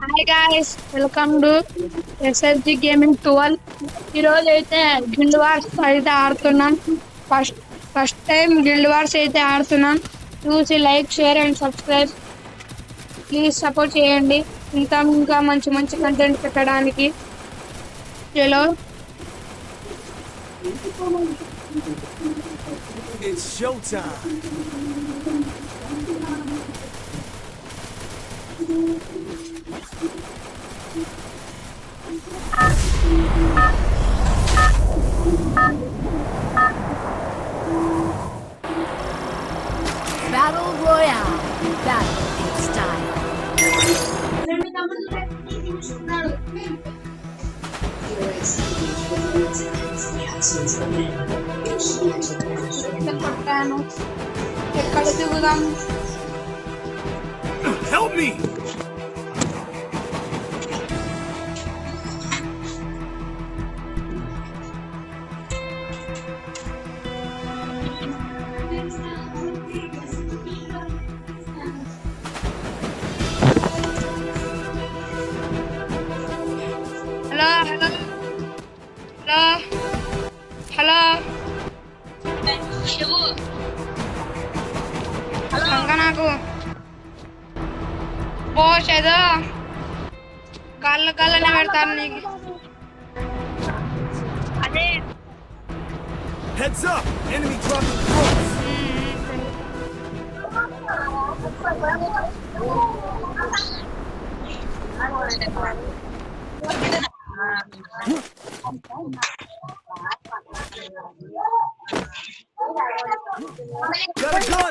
Hi guys, welcome to SSG gaming 12. ఈరోజు అయితే guild wars అయితే ఆడుతున్నాం. First first time guild wars అయితే ఆడుతున్నాం. చూసి like, share and subscribe please support చేయండి. ఇంకా మంచి మంచి కంటెంట్ పెట్టడానికి. చలో It's showtime. Battle Royale. Battle in style. కొట్టాను. ఎక్కడ దిగుదాం? Help me! హలో ఇంకా నాకు పోష్ ఏదో కళ్ళనే పెడతారు నీకు. అదే Heads up! Enemy dropping close! Got a gun!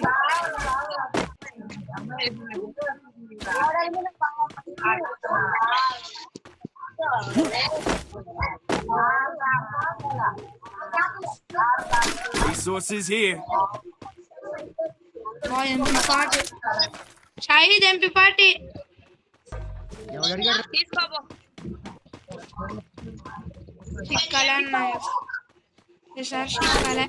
Resources here. MP party Shahid MP party చిక్కలే అన్నాయి సార్. చిక్కలే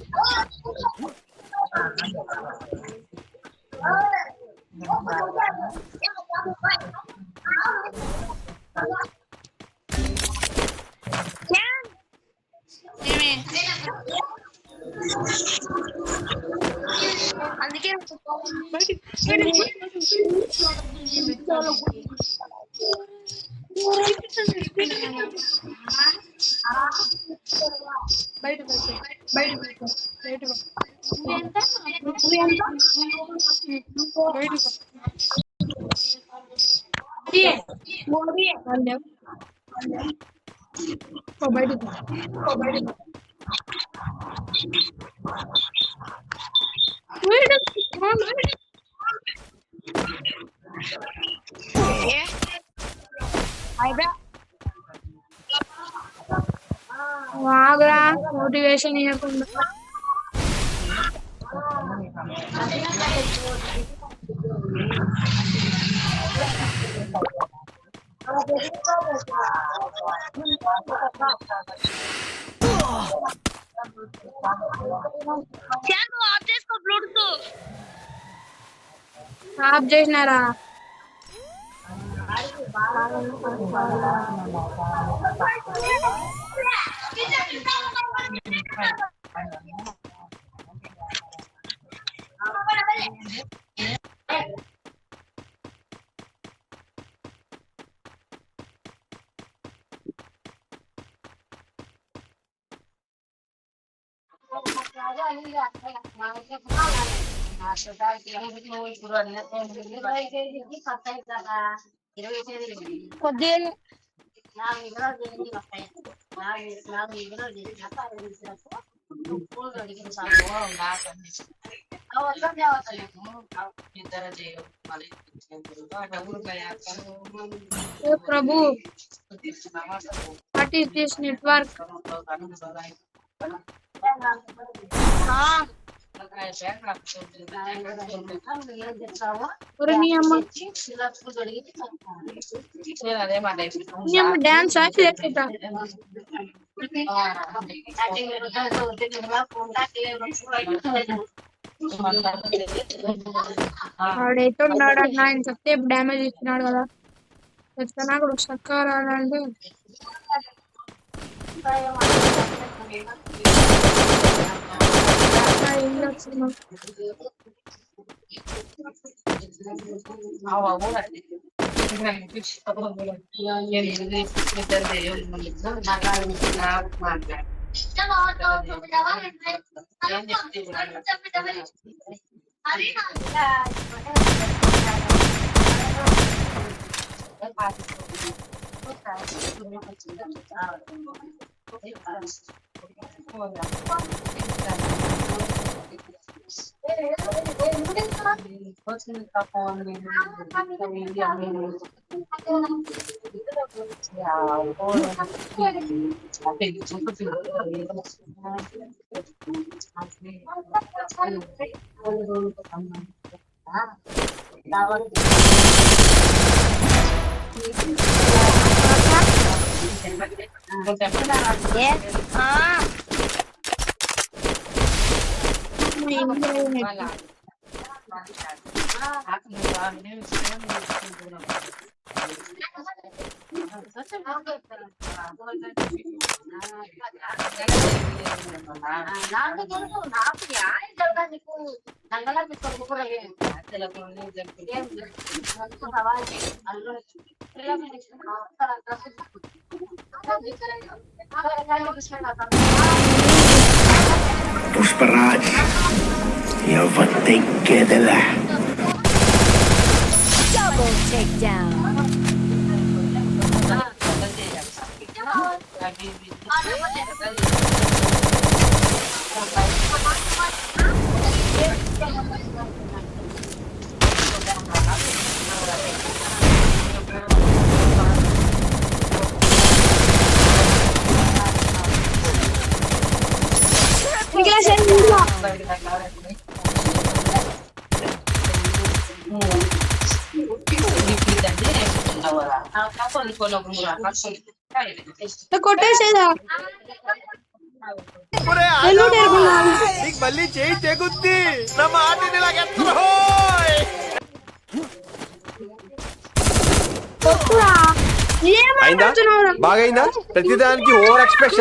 అందుకే వాగురా మోటివేషన్ ఇవ్వకుండా. ఆఫ్ చేసినారా? కొద్దిగా Prabhu what is this network? Dance వాడైతే ఉన్నాడు అన్న ఆయన చెప్తే డ్యామేజ్ ఇచ్చినాడు కదా. ఎట్లా కూడా చక్కగా రాలంటే ఏం చేస్తున్నావు पुष्पराज यवत्तेक्केदला Double takedown. ఇంకా సెంటిలో కొట్టేసేదా నీకు మళ్ళీ చేయి తెగుద్ది నా మాటని ఏమైనా బాగైందా ప్రతిదానికి ఓవర్ ఎక్స్ప్రెషన్